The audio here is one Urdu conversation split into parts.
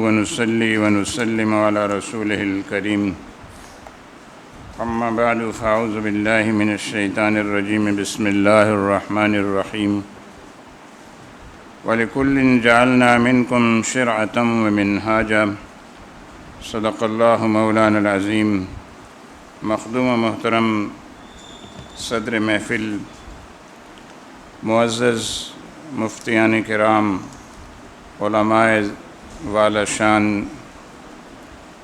ونصلي ونسلم على رسوله الكريم أما بعد فأعوذ بالله من الشيطان الرجيم بسم الله الرحمن الرحيم وَلِكُلٍّ جَعَلْنَا مِنْكُمْ شِرْعَةً وَمِنْهَاجًا صدق اللہ مولانا العظیم۔ مخدوم و محترم صدر محفل، معزز مفتیان کرام، علماء والا شان،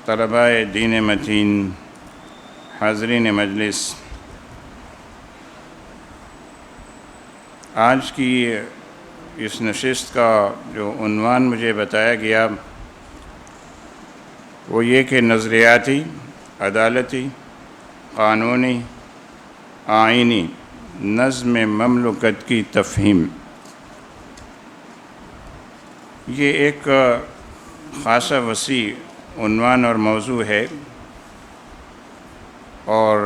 طلباء دین متین، حاضرین مجلس، آج کی اس نشست کا جو عنوان مجھے بتایا گیا وہ یہ کہ نظریاتی، عدالتی، قانونی، آئینی نظم مملکت کی تفہیم۔ یہ ایک خاصا وسیع عنوان اور موضوع ہے، اور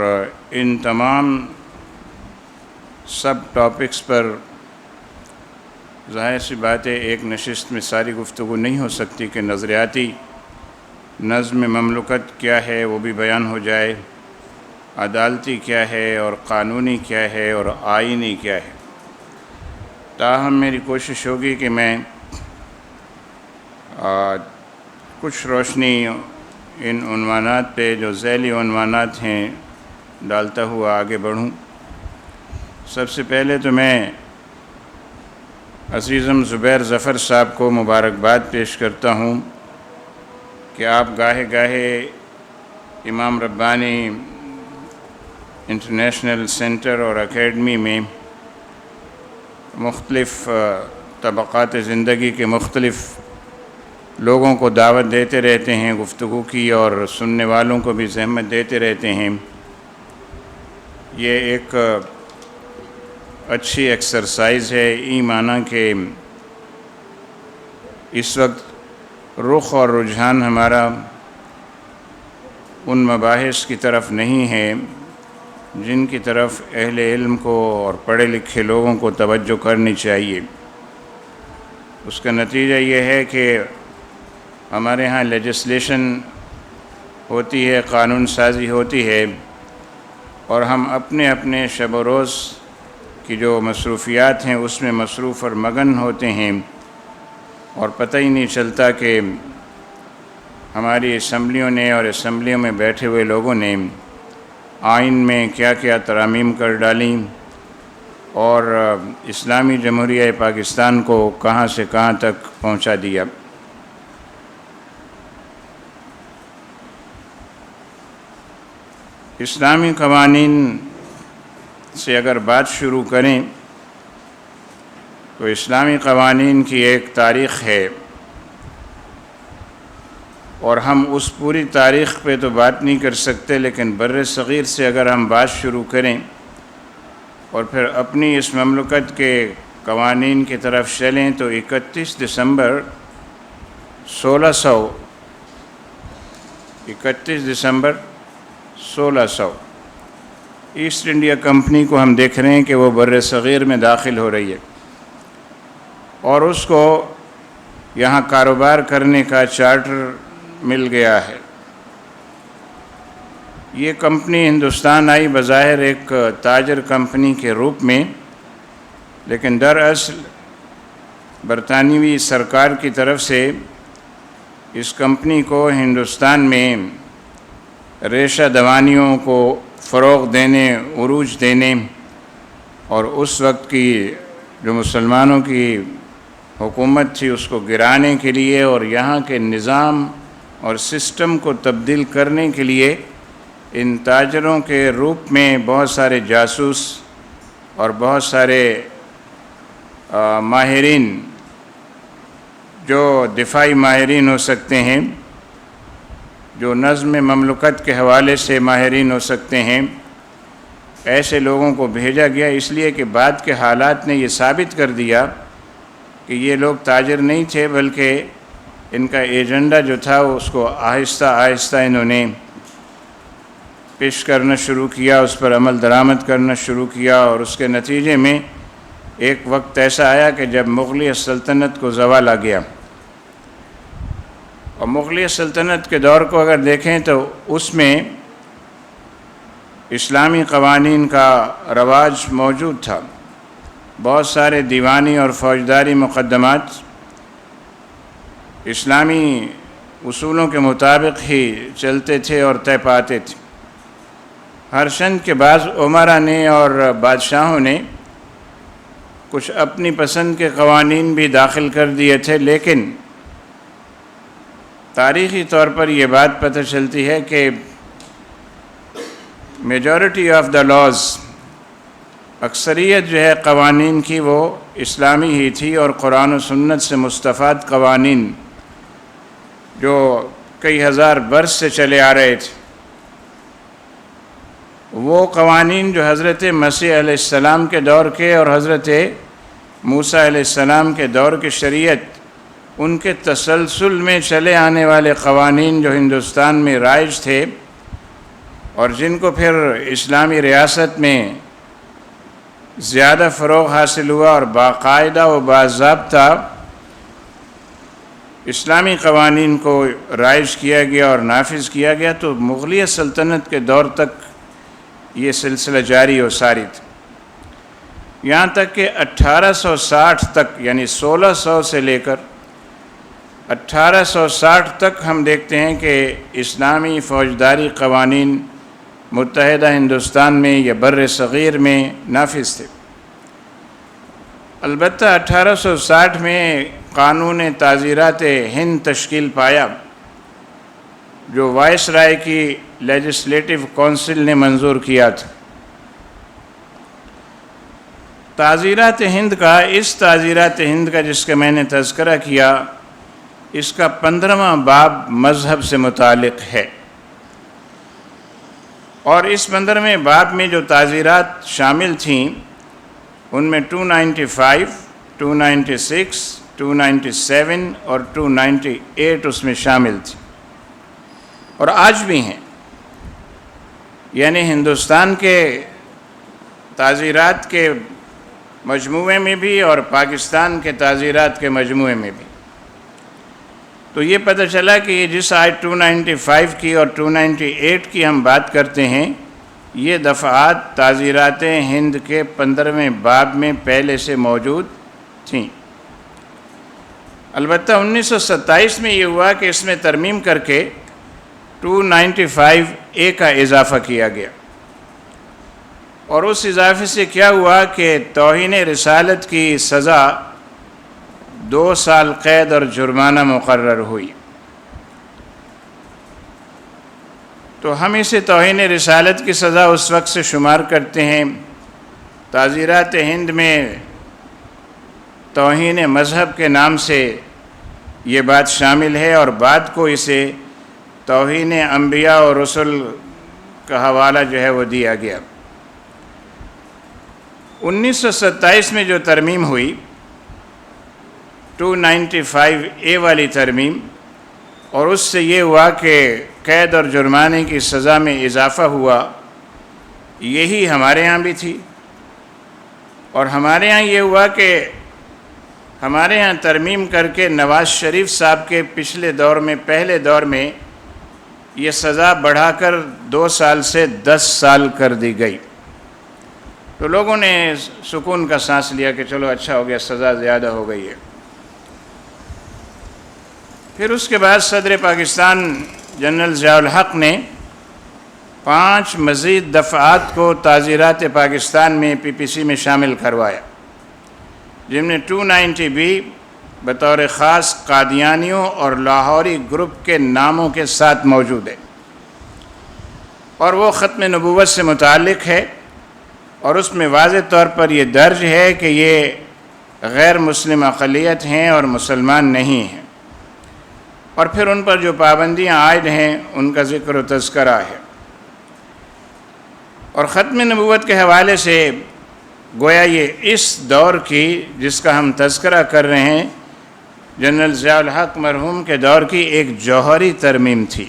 ان تمام سب ٹاپکس پر ظاہر سی بات ہے ایک نشست میں ساری گفتگو نہیں ہو سکتی کہ نظریاتی نظم مملکت کیا ہے وہ بھی بیان ہو جائے، عدالتی کیا ہے اور قانونی کیا ہے اور آئینی کیا ہے۔ تاہم میری کوشش ہوگی کہ میں کچھ روشنی ان عنوانات پہ جو ذیلی عنوانات ہیں ڈالتا ہوا آگے بڑھوں۔ سب سے پہلے تو میں عزیزم زبیر ظفر صاحب کو مبارکباد پیش کرتا ہوں کہ آپ گاہے گاہے امام ربانی انٹرنیشنل سینٹر اور اکیڈمی میں مختلف طبقات زندگی کے مختلف لوگوں کو دعوت دیتے رہتے ہیں گفتگو کی، اور سننے والوں کو بھی زحمت دیتے رہتے ہیں۔ یہ ایک اچھی ایکسرسائز ہے، معنی کہ اس وقت رخ اور رجحان ہمارا ان مباحث کی طرف نہیں ہے جن کی طرف اہل علم کو اور پڑھے لکھے لوگوں کو توجہ کرنی چاہیے۔ اس کا نتیجہ یہ ہے کہ ہمارے ہاں لیجسلیشن ہوتی ہے، قانون سازی ہوتی ہے، اور ہم اپنے اپنے شب و روز کی جو مصروفیات ہیں اس میں مصروف اور مگن ہوتے ہیں، اور پتہ ہی نہیں چلتا کہ ہماری اسمبلیوں نے اور اسمبلیوں میں بیٹھے ہوئے لوگوں نے آئین میں کیا کیا ترامیم کر ڈالیں، اور اسلامی جمہوریہ پاکستان کو کہاں سے کہاں تک پہنچا دیا۔ اسلامی قوانین سے اگر بات شروع کریں تو اسلامی قوانین کی ایک تاریخ ہے، اور ہم اس پوری تاریخ پہ تو بات نہیں کر سکتے، لیکن بر صغیر سے اگر ہم بات شروع کریں اور پھر اپنی اس مملکت کے قوانین کی طرف چلیں تو 31 دسمبر 1600 ایسٹ انڈیا کمپنی کو ہم دیکھ رہے ہیں کہ وہ بر صغیر میں داخل ہو رہی ہے، اور اس کو یہاں کاروبار کرنے کا چارٹر مل گیا ہے۔ یہ کمپنی ہندوستان آئی بظاہر ایک تاجر کمپنی کے روپ میں، لیکن دراصل برطانوی سرکار کی طرف سے اس کمپنی کو ہندوستان میں ریشہ دوانیوں کو فروغ دینے، عروج دینے، اور اس وقت کی جو مسلمانوں کی حکومت تھی اس کو گرانے کے لیے اور یہاں کے نظام اور سسٹم کو تبدیل کرنے کے لیے ان تاجروں کے روپ میں بہت سارے جاسوس اور بہت سارے ماہرین، جو دفاعی ماہرین ہو سکتے ہیں، جو نظم مملکت کے حوالے سے ماہرین ہو سکتے ہیں، ایسے لوگوں کو بھیجا گیا، اس لیے کہ بعد کے حالات نے یہ ثابت کر دیا کہ یہ لوگ تاجر نہیں تھے، بلکہ ان کا ایجنڈا جو تھا اس کو آہستہ آہستہ انہوں نے پیش کرنا شروع کیا، اس پر عمل درآمد کرنا شروع کیا، اور اس کے نتیجے میں ایک وقت ایسا آیا کہ جب مغلیہ سلطنت کو زوال آ گیا، اور مغلیہ سلطنت کے دور کو اگر دیکھیں تو اس میں اسلامی قوانین کا رواج موجود تھا. بہت سارے دیوانی اور فوجداری مقدمات اسلامی اصولوں کے مطابق ہی چلتے تھے اور طے پاتے تھے. ہر شنت کے بعض عمرا نے اور بادشاہوں نے کچھ اپنی پسند کے قوانین بھی داخل کر دیے تھے، لیکن تاریخی طور پر یہ بات پتہ چلتی ہے کہ میجورٹی آف دا لاز، اکثریت جو ہے قوانین کی وہ اسلامی ہی تھی، اور قرآن و سنت سے مستفاد قوانین جو کئی ہزار برس سے چلے آ رہے تھے، وہ قوانین جو حضرت مسیح علیہ السلام کے دور کے اور حضرت موسیٰ علیہ السلام کے دور کی شریعت، ان کے تسلسل میں چلے آنے والے قوانین جو ہندوستان میں رائج تھے اور جن کو پھر اسلامی ریاست میں زیادہ فروغ حاصل ہوا اور باقاعدہ و باضابطہ اسلامی قوانین کو رائج کیا گیا اور نافذ کیا گیا، تو مغلیہ سلطنت کے دور تک یہ سلسلہ جاری و ساری تھا. یہاں تک کہ 1860 تک، یعنی 1600 سے لے کر 1860 تک ہم دیکھتے ہیں کہ اسلامی فوجداری قوانین متحدہ ہندوستان میں یا بر صغیر میں نافذ تھے. البتہ 1860 میں قانون تعزیرات ہند تشکیل پایا، جو وائس رائے کی لیجسلیٹو کونسل نے منظور کیا تھا. تعزیرات ہند کا جس کا میں نے تذکرہ کیا، اس کا 15واں باب مذہب سے متعلق ہے، اور اس 15ویں باب میں جو تعزیرات شامل تھیں ان میں 295، 296، 297 اور 298 اس میں شامل تھی، اور آج بھی ہیں. یعنی ہندوستان کے تعزیرات کے مجموعے میں بھی اور پاکستان کے تعزیرات کے مجموعے میں بھی. تو یہ پتہ چلا کہ یہ جس آیت 295 کی اور 298 کی ہم بات کرتے ہیں، یہ دفعات تعزیرات ہند کے 15ویں باب میں پہلے سے موجود تھیں. البتہ 1927 میں یہ ہوا کہ اس میں ترمیم کر کے 295A کا اضافہ کیا گیا، اور اس اضافے سے کیا ہوا کہ توہین رسالت کی سزا 2 سال قید اور جرمانہ مقرر ہوئی. تو ہم اسے توہین رسالت کی سزا اس وقت سے شمار کرتے ہیں. تعزیرات ہند میں توہین مذہب کے نام سے یہ بات شامل ہے، اور بعد کو اسے توہین انبیاء اور رسل کا حوالہ جو ہے وہ دیا گیا. 1927 میں جو ترمیم ہوئی 295A والی ترمیم، اور اس سے یہ ہوا کہ قید اور جرمانے کی سزا میں اضافہ ہوا، یہی ہمارے ہاں بھی تھی. اور ہمارے ہاں یہ ہوا کہ ہمارے ہاں ترمیم کر کے نواز شریف صاحب کے پچھلے دور میں، پہلے دور میں، یہ سزا بڑھا کر 2 سال سے 10 سال کر دی گئی. تو لوگوں نے سکون کا سانس لیا کہ چلو اچھا ہو گیا، سزا زیادہ ہو گئی ہے. پھر اس کے بعد صدر پاکستان جنرل ضیاء الحق نے 5 مزید دفعات کو تعزیرات پاکستان میں PPC میں شامل کروایا، جن میں 290B بطور خاص قادیانیوں اور لاہوری گروپ کے ناموں کے ساتھ موجود ہے، اور وہ ختم نبوت سے متعلق ہے، اور اس میں واضح طور پر یہ درج ہے کہ یہ غیر مسلم اقلیت ہیں اور مسلمان نہیں ہیں، اور پھر ان پر جو پابندیاں عائد ہیں ان کا ذکر و تذکرہ ہے. اور ختم نبوت کے حوالے سے گویا یہ اس دور کی جس کا ہم تذکرہ کر رہے ہیں، جنرل ضیاء الحق مرحوم کے دور کی ایک جوہری ترمیم تھی،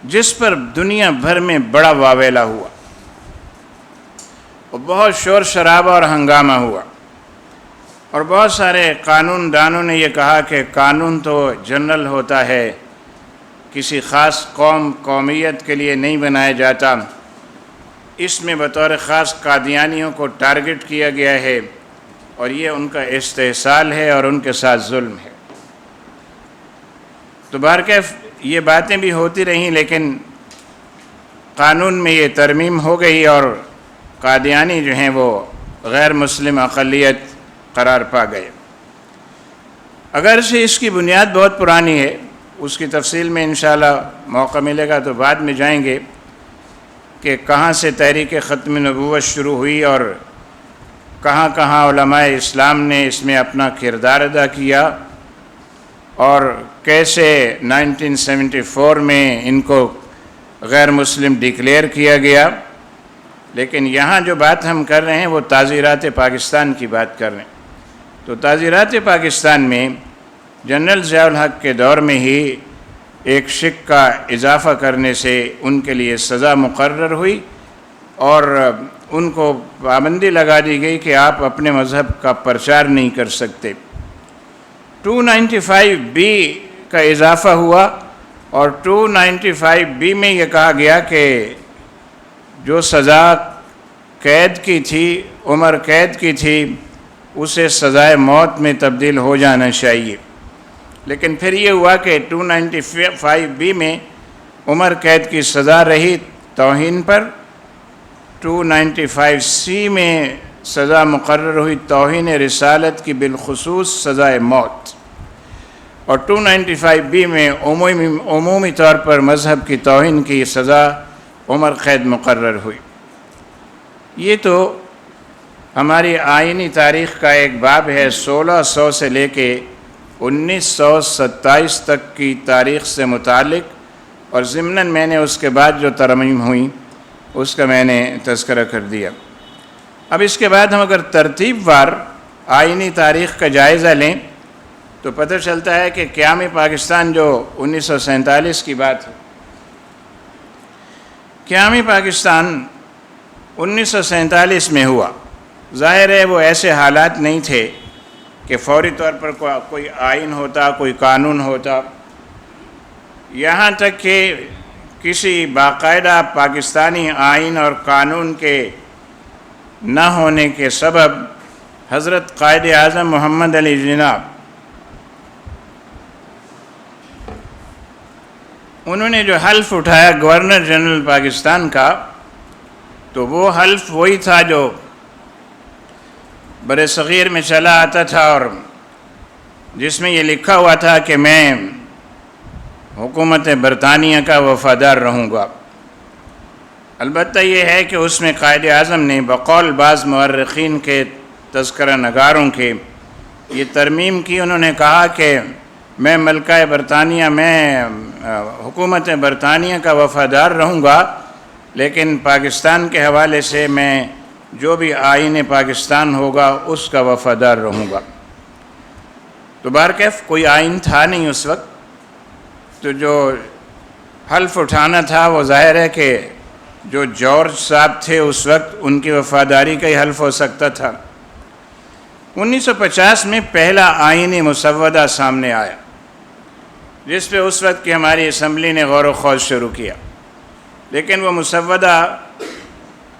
جس پر دنیا بھر میں بڑا واویلا ہوا اور بہت شور شرابہ اور ہنگامہ ہوا. اور بہت سارے قانون دانوں نے یہ کہا کہ قانون تو جنرل ہوتا ہے، کسی خاص قومیت کے لیے نہیں بنایا جاتا، اس میں بطور خاص قادیانیوں کو ٹارگٹ کیا گیا ہے اور یہ ان کا استحصال ہے اور ان کے ساتھ ظلم ہے۔ تو بہرکیف یہ باتیں بھی ہوتی رہیں، لیکن قانون میں یہ ترمیم ہو گئی اور قادیانی جو ہیں وہ غیر مسلم اقلیت قرار پا گئے۔ اگرچہ اس کی بنیاد بہت پرانی ہے، اس کی تفصیل میں انشاءاللہ موقع ملے گا تو بعد میں جائیں گے کہ کہاں سے تحریک ختم نبوت شروع ہوئی اور کہاں کہاں علماء اسلام نے اس میں اپنا کردار ادا کیا اور کیسے 1974 میں ان کو غیر مسلم ڈکلیئر کیا گیا۔ لیکن یہاں جو بات ہم کر رہے ہیں وہ تعزیرات پاکستان کی بات کر رہے ہیں۔ تو تعزیرات پاکستان میں جنرل ضیاء الحق کے دور میں ہی ایک شق کا اضافہ کرنے سے ان کے لیے سزا مقرر ہوئی اور ان کو پابندی لگا دی گئی کہ آپ اپنے مذہب کا پرچار نہیں کر سکتے۔ 295B کا اضافہ ہوا اور 295B میں یہ کہا گیا کہ جو سزا قید کی تھی، عمر قید کی تھی، اسے سزائے موت میں تبدیل ہو جانا چاہیے۔ لیکن پھر یہ ہوا کہ 295B میں عمر قید کی سزا رہی توہین پر، 295C میں سزا مقرر ہوئی توہین رسالت کی بالخصوص سزائے موت، اور 295B میں عمومی طور پر مذہب کی توہین کی سزا عمر قید مقرر ہوئی۔ یہ تو ہماری آئینی تاریخ کا ایک باب ہے، 1600 سے لے کے 1927 تک کی تاریخ سے متعلق، اور ضمناً میں نے اس کے بعد جو ترمیم ہوئی اس کا میں نے تذکرہ کر دیا۔ اب اس کے بعد ہم اگر ترتیب وار آئینی تاریخ کا جائزہ لیں تو پتہ چلتا ہے کہ قیام پاکستان جو 1947 کی بات ہے، قیام پاکستان 1947 میں ہوا۔ ظاہر ہے وہ ایسے حالات نہیں تھے کہ فوری طور پر کوئی آئین ہوتا، کوئی قانون ہوتا، یہاں تک کہ کسی باقاعدہ پاکستانی آئین اور قانون کے نہ ہونے کے سبب حضرت قائد اعظم محمد علی جناح انہوں نے جو حلف اٹھایا گورنر جنرل پاکستان کا، تو وہ حلف وہی تھا جو بر صغیر میں چلا آتا تھا اور جس میں یہ لکھا ہوا تھا کہ میں حکومت برطانیہ کا وفادار رہوں گا۔ البتہ یہ ہے کہ اس میں قائد اعظم نے بقول بعض مورخین کے تذکرہ نگاروں کے یہ ترمیم کی، انہوں نے کہا کہ میں ملکہ برطانیہ، میں حکومت برطانیہ کا وفادار رہوں گا، لیکن پاکستان کے حوالے سے میں جو بھی آئین پاکستان ہوگا اس کا وفادار رہوں گا۔ تو بہرکیف کوئی آئین تھا نہیں اس وقت، تو جو حلف اٹھانا تھا وہ ظاہر ہے کہ جو جارج صاحب تھے اس وقت ان کی وفاداری کا ہی حلف ہو سکتا تھا۔ 1950 میں پہلا آئینی مسودہ سامنے آیا جس پہ اس وقت کی ہماری اسمبلی نے غور و خوض شروع کیا، لیکن وہ مسودہ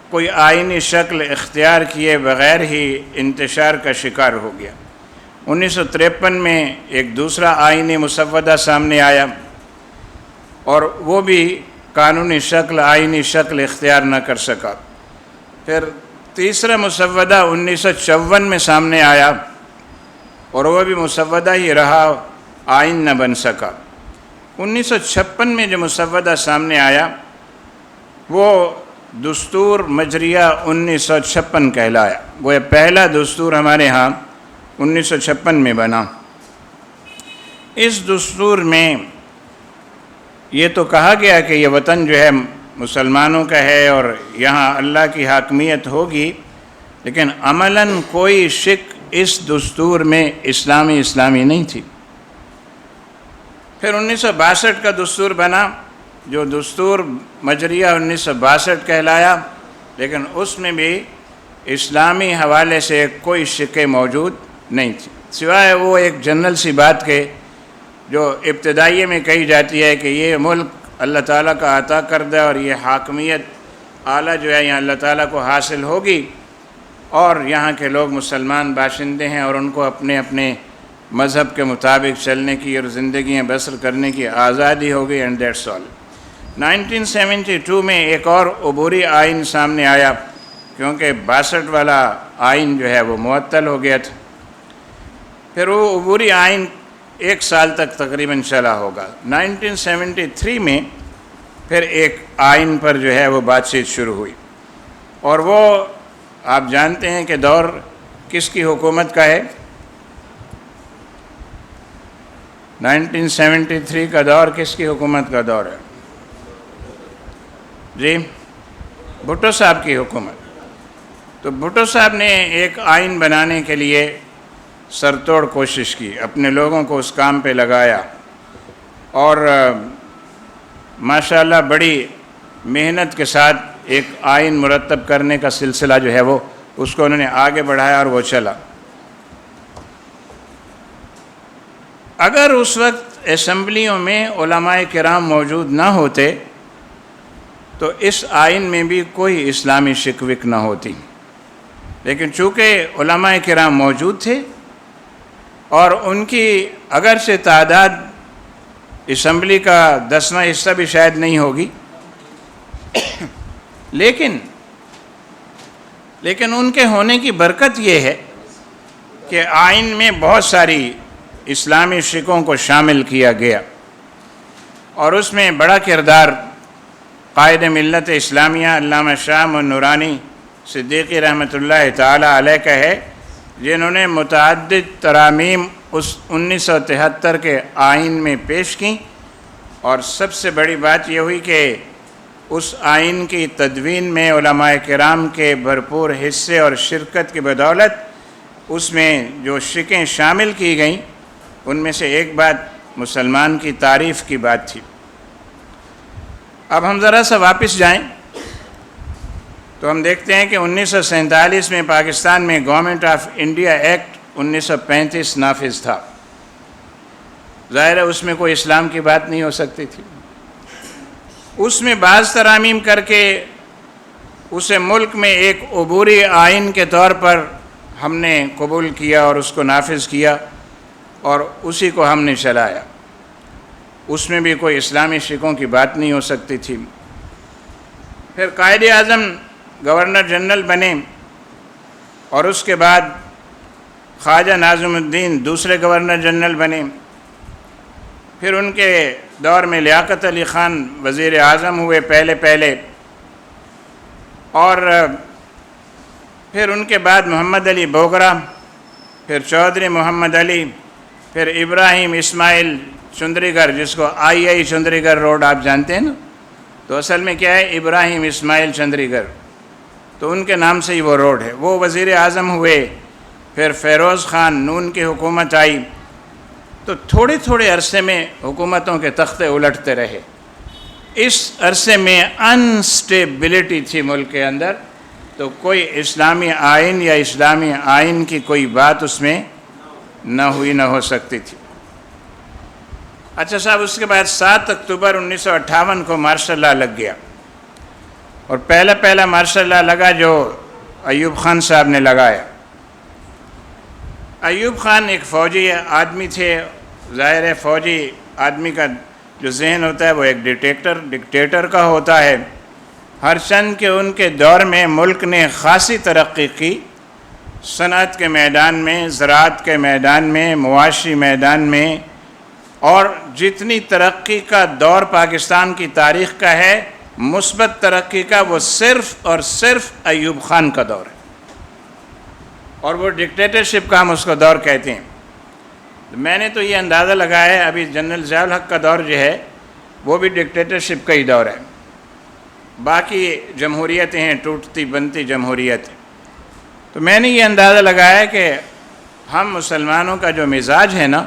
کوئی آئینی شکل اختیار کیے بغیر ہی انتشار کا شکار ہو گیا۔ 1953 میں ایک دوسرا آئینی مسودہ سامنے آیا اور وہ بھی قانونی شکل، آئینی شکل اختیار نہ کر سکا۔ پھر تیسرا مسودہ 1954 میں سامنے آیا اور وہ بھی مسودہ ہی رہا، آئین نہ بن سکا۔ 1956 میں جو مسودہ سامنے آیا وہ دستور مجریہ 1956 کہلایا، وہ پہلا دستور ہمارے ہاں 1956 میں بنا۔ اس دستور میں یہ تو کہا گیا کہ یہ وطن جو ہے مسلمانوں کا ہے اور یہاں اللہ کی حاکمیت ہوگی، لیکن عملاً کوئی شک اس دستور میں اسلامی نہیں تھی۔ پھر 1962 کا دستور بنا جو دستور مجریہ 1962 کہلایا، لیکن اس میں بھی اسلامی حوالے سے کوئی شک موجود نہیں تھی، سوائے وہ ایک جنرل سی بات کے جو ابتدائیے میں کہی جاتی ہے کہ یہ ملک اللہ تعالیٰ کا عطا کردہ اور یہ حاکمیت اعلیٰ جو ہے یہاں اللہ تعالیٰ کو حاصل ہوگی، اور یہاں کے لوگ مسلمان باشندے ہیں اور ان کو اپنے اپنے مذہب کے مطابق چلنے کی اور زندگیاں بسر کرنے کی آزادی ہوگی، اینڈ دیٹس آل۔ 1972 میں ایک اور عبوری آئین سامنے آیا، کیونکہ 62 والا آئین جو ہے وہ معطل ہو گیا تھا۔ پھر وہ عبوری آئین 1 سال تک تقریباً چلا ہوگا۔ 1973 میں پھر ایک آئین پر جو ہے وہ بات چیت شروع ہوئی، اور وہ آپ جانتے ہیں کہ دور کس کی حکومت کا ہے؟ 1973 کا دور کس کی حکومت کا دور ہے؟ جی، بھٹو صاحب کی حکومت۔ تو بھٹو صاحب نے ایک آئین بنانے کے لیے سرتوڑ کوشش کی، اپنے لوگوں کو اس کام پہ لگایا، اور ماشاءاللہ بڑی محنت کے ساتھ ایک آئین مرتب کرنے کا سلسلہ جو ہے وہ اس کو انہوں نے آگے بڑھایا اور وہ چلا۔ اگر اس وقت اسمبلیوں میں علماء کرام موجود نہ ہوتے تو اس آئین میں بھی کوئی اسلامی شک وک نہ ہوتی، لیکن چونکہ علماء کرام موجود تھے اور ان کی اگرچہ تعداد اسمبلی کا 10واں حصہ بھی شاید نہیں ہوگی، لیکن ان کے ہونے کی برکت یہ ہے کہ آئین میں بہت ساری اسلامی شکوں کو شامل کیا گیا، اور اس میں بڑا کردار قائد ملت اسلامیہ علامہ شاہ نورانی صدیقی رحمۃ اللہ تعالی علیہ کا ہے، جنہوں نے متعدد ترامیم اس 1973 کے آئین میں پیش کیں، اور سب سے بڑی بات یہ ہوئی کہ اس آئین کی تدوین میں علماء کرام کے بھرپور حصے اور شرکت کی بدولت اس میں جو شکیں شامل کی گئیں، ان میں سے ایک بات مسلمان کی تعریف کی بات تھی۔ اب ہم ذرا سا واپس جائیں تو ہم دیکھتے ہیں کہ 1947 میں پاکستان میں گورنمنٹ آف انڈیا ایکٹ 1935 نافذ تھا۔ ظاہر ہے اس میں کوئی اسلام کی بات نہیں ہو سکتی تھی، اس میں بعض ترامیم کر کے اسے ملک میں ایک عبوری آئین کے طور پر ہم نے قبول کیا اور اس کو نافذ کیا، اور اسی کو ہم نے چلایا۔ اس میں بھی کوئی اسلامی شکوں کی بات نہیں ہو سکتی تھی۔ پھر قائد اعظم گورنر جنرل بنے، اور اس کے بعد خواجہ ناظم الدین دوسرے گورنر جنرل بنے، پھر ان کے دور میں لیاقت علی خان وزیر اعظم ہوئے پہلے، اور پھر ان کے بعد محمد علی بوگرا، پھر چودھری محمد علی، پھر ابراہیم اسماعیل چندری گر، جس کو آئی چندری گر روڈ آپ جانتے ہیں نا، تو اصل میں کیا ہے، ابراہیم اسماعیل چندری گر، تو ان کے نام سے ہی وہ روڈ ہے۔ وہ وزیر اعظم ہوئے، پھر فیروز خان نون کی حکومت آئی، تو تھوڑے عرصے میں حکومتوں کے تختے الٹتے رہے۔ اس عرصے میں انسٹیبلٹی تھی ملک کے اندر، تو کوئی اسلامی آئین یا اسلامی آئین کی کوئی بات اس میں نہ ہو سکتی تھی۔ اچھا صاحب، اس کے بعد 7 اکتوبر 1958 کو مارشل لا لگ گیا، اور پہلا مارشل لا لگا جو ایوب خان صاحب نے لگایا۔ ایوب خان ایک فوجی آدمی تھے، ظاہر ہے فوجی آدمی کا جو ذہن ہوتا ہے وہ ایک ڈکٹیٹر کا ہوتا ہے، ہر چند کہ ان کے دور میں ملک نے خاصی ترقی کی، صنعت کے میدان میں، زراعت کے میدان میں، معاشی میدان میں، اور جتنی ترقی کا دور پاکستان کی تاریخ کا ہے، مثبت ترقی کا، وہ صرف اور صرف ایوب خان کا دور ہے، اور وہ ڈکٹیٹرشپ کا ہم اس کو دور کہتے ہیں۔ میں نے تو یہ اندازہ لگایا ہے ابھی جنرل ضیاء الحق کا دور جو ہے وہ بھی ڈکٹیٹرشپ کا ہی دور ہے، باقی جمہوریتیں ہیں ٹوٹتی بنتی جمہوریتیں۔ تو میں نے یہ اندازہ لگایا کہ ہم مسلمانوں کا جو مزاج ہے نا،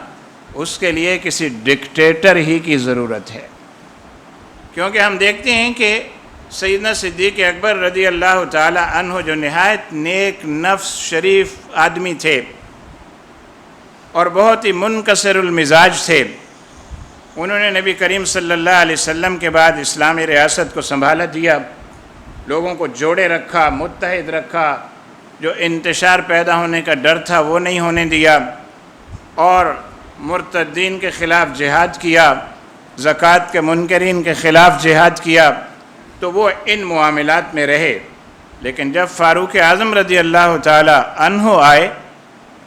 اس کے لیے کسی ڈکٹیٹر ہی کی ضرورت ہے، کیونکہ ہم دیکھتے ہیں کہ سیدنا صدیق اکبر رضی اللہ تعالی عنہ جو نہایت نیک نفس شریف آدمی تھے، اور بہت ہی منکسر المزاج تھے۔ انہوں نے نبی کریم صلی اللہ علیہ وسلم کے بعد اسلامی ریاست کو سنبھالا دیا، لوگوں کو جوڑے رکھا، متحد رکھا، جو انتشار پیدا ہونے کا ڈر تھا وہ نہیں ہونے دیا، اور مرتدین کے خلاف جہاد کیا، زکوٰۃ کے منکرین کے خلاف جہاد کیا، تو وہ ان معاملات میں رہے۔ لیکن جب فاروق اعظم رضی اللہ تعالی عنہ آئے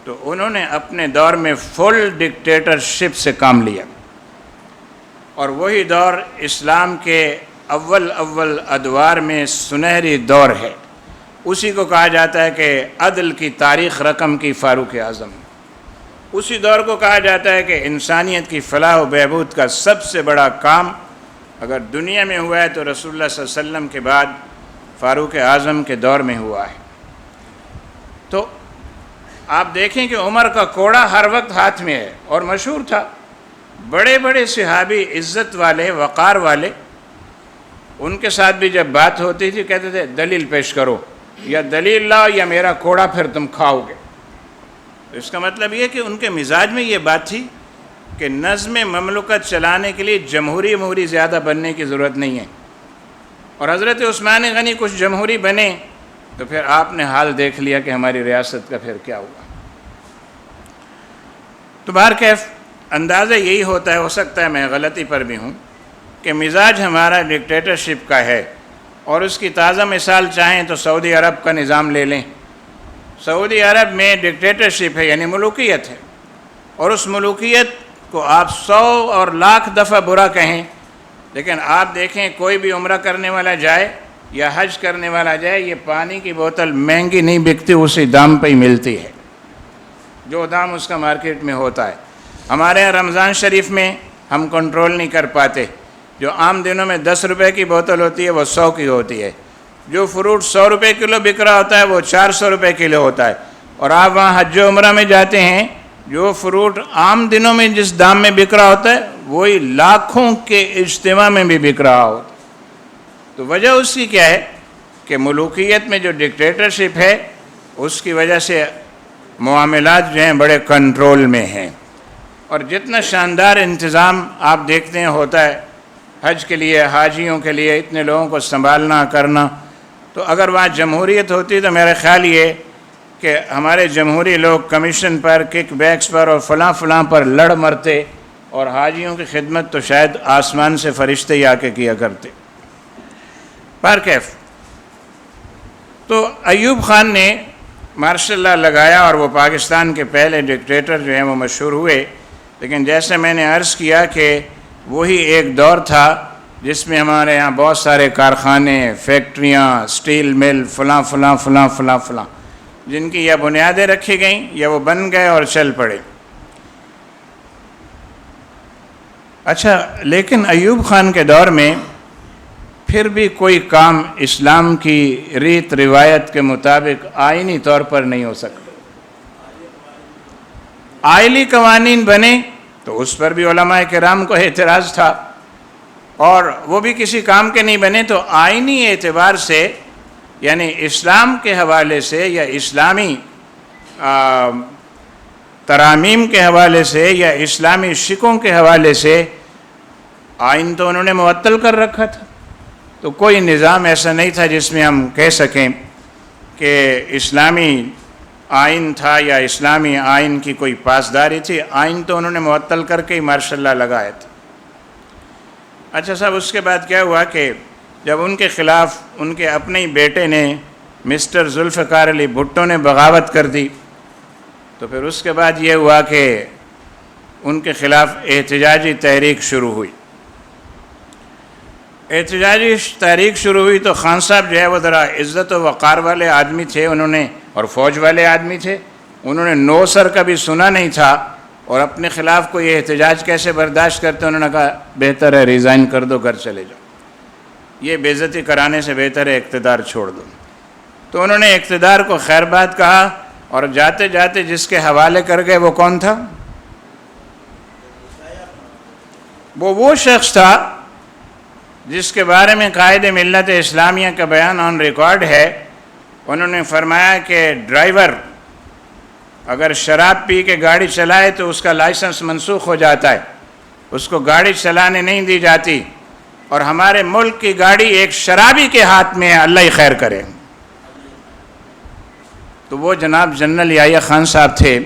تو انہوں نے اپنے دور میں فل ڈکٹیٹرشپ سے کام لیا، اور وہی دور اسلام کے اول ادوار میں سنہری دور ہے۔ اسی کو کہا جاتا ہے کہ عدل کی تاریخ رقم کی فاروق اعظم۔ اسی دور کو کہا جاتا ہے کہ انسانیت کی فلاح و بہبود کا سب سے بڑا کام اگر دنیا میں ہوا ہے تو رسول اللہ صلی اللہ علیہ وسلم کے بعد فاروق اعظم کے دور میں ہوا ہے۔ تو آپ دیکھیں کہ عمر کا کوڑا ہر وقت ہاتھ میں ہے، اور مشہور تھا، بڑے بڑے صحابی عزت والے، وقار والے، ان کے ساتھ بھی جب بات ہوتی تھی کہتے تھے دلیل پیش کرو، یا دلیل لاؤ یا میرا کوڑا پھر تم کھاؤ گے۔ تو اس کا مطلب یہ کہ ان کے مزاج میں یہ بات تھی کہ نظم مملکت چلانے کے لیے جمہوری زیادہ بننے کی ضرورت نہیں ہے، اور حضرت عثمان غنی کچھ جمہوری بنے تو پھر آپ نے حال دیکھ لیا کہ ہماری ریاست کا پھر کیا ہوا۔ تو بہرکیف اندازہ یہی ہوتا ہے، ہو سکتا ہے میں غلطی پر بھی ہوں، کہ مزاج ہمارا ڈکٹیٹرشپ کا ہے، اور اس کی تازہ مثال چاہیں تو سعودی عرب کا نظام لے لیں۔ سعودی عرب میں ڈکٹیٹرشپ ہے، یعنی ملوکیت ہے، اور اس ملوکیت کو آپ 100 اور لاکھ دفعہ برا کہیں، لیکن آپ دیکھیں کوئی بھی عمرہ کرنے والا جائے یا حج کرنے والا جائے، یہ پانی کی بوتل مہنگی نہیں بکتی، اسی دام پہ ہی ملتی ہے جو دام اس کا مارکیٹ میں ہوتا ہے۔ ہمارے یہاں رمضان شریف میں ہم کنٹرول نہیں کر پاتے، جو عام دنوں میں 10 روپے کی بوتل ہوتی ہے وہ 100 کی ہوتی ہے، جو فروٹ 100 روپے کلو بک رہا ہوتا ہے وہ 400 روپے کلو ہوتا ہے، اور آپ وہاں حج و عمرہ میں جاتے ہیں، جو فروٹ عام دنوں میں جس دام میں بک رہا ہوتا ہے وہی لاکھوں کے اجتماع میں بھی بک رہا ہوتا ہے۔ تو وجہ اس کی کیا ہے کہ ملوکیت میں جو ڈکٹیٹرشپ ہے اس کی وجہ سے معاملات جو ہیں بڑے کنٹرول میں ہیں، اور جتنا شاندار انتظام آپ دیکھتے ہیں ہوتا ہے حج کے لیے، حاجیوں کے لیے، اتنے لوگوں کو سنبھالنا کرنا، تو اگر وہاں جمہوریت ہوتی تو میرا خیال یہ کہ ہمارے جمہوری لوگ کمیشن پر، کک بیکس پر اور فلاں پر لڑ مرتے، اور حاجیوں کی خدمت تو شاید آسمان سے فرشتے ہی آ کے کیا کرتے۔ پر کیف تو ایوب خان نے مارشل لا لگایا، اور وہ پاکستان کے پہلے ڈکٹیٹر جو ہیں وہ مشہور ہوئے، لیکن جیسے میں نے عرض کیا کہ وہی ایک دور تھا جس میں ہمارے یہاں بہت سارے کارخانے، فیکٹریاں، سٹیل مل، فلاں جن کی یا بنیادیں رکھی گئیں یا وہ بن گئے اور چل پڑے۔ اچھا، لیکن ایوب خان کے دور میں پھر بھی کوئی کام اسلام کی ریت روایت کے مطابق آئینی طور پر نہیں ہو سکتا۔ آئلی قوانین بنے تو اس پر بھی علماء کرام کو اعتراض تھا، اور وہ بھی کسی کام کے نہیں بنے تو آئینی اعتبار سے، یعنی اسلام کے حوالے سے یا اسلامی ترامیم کے حوالے سے یا اسلامی شکوں کے حوالے سے آئین تو انہوں نے معطل کر رکھا تھا۔ تو کوئی نظام ایسا نہیں تھا جس میں ہم کہہ سکیں کہ اسلامی آئین تھا یا اسلامی آئین کی کوئی پاسداری تھی۔ آئین تو انہوں نے معطل کر کے ہی مارشل لا لگایا تھا۔ اچھا صاحب، اس کے بعد کیا ہوا کہ جب ان کے خلاف ان کے اپنے ہی بیٹے نے، مسٹر ذوالفقار علی بھٹو نے بغاوت کر دی، تو پھر اس کے بعد یہ ہوا کہ ان کے خلاف احتجاجی تحریک شروع ہوئی۔ احتجاجی تحریک شروع ہوئی تو خان صاحب جو ہے وہ ذرا عزت و وقار والے آدمی تھے، انہوں نے، اور فوج والے آدمی تھے، انہوں نے نو سر کبھی سنا نہیں تھا، اور اپنے خلاف کوئی احتجاج کیسے برداشت کرتے، انہوں نے کہا بہتر ہے ریزائن کر دو، گھر چلے جاؤ، یہ بے عزتی کرانے سے بہتر ہے اقتدار چھوڑ دو۔ تو انہوں نے اقتدار کو خیر بات کہا، اور جاتے جاتے جس کے حوالے کر گئے وہ کون تھا؟ وہ شخص تھا جس کے بارے میں قائد ملت اسلامیہ کا بیان آن ریکارڈ ہے۔ انہوں نے فرمایا کہ ڈرائیور اگر شراب پی کے گاڑی چلائے تو اس کا لائسنس منسوخ ہو جاتا ہے، اس کو گاڑی چلانے نہیں دی جاتی، اور ہمارے ملک کی گاڑی ایک شرابی کے ہاتھ میں ہے، اللہ ہی خیر کرے۔ تو وہ جناب جنرل یحییٰ خان صاحب تھے،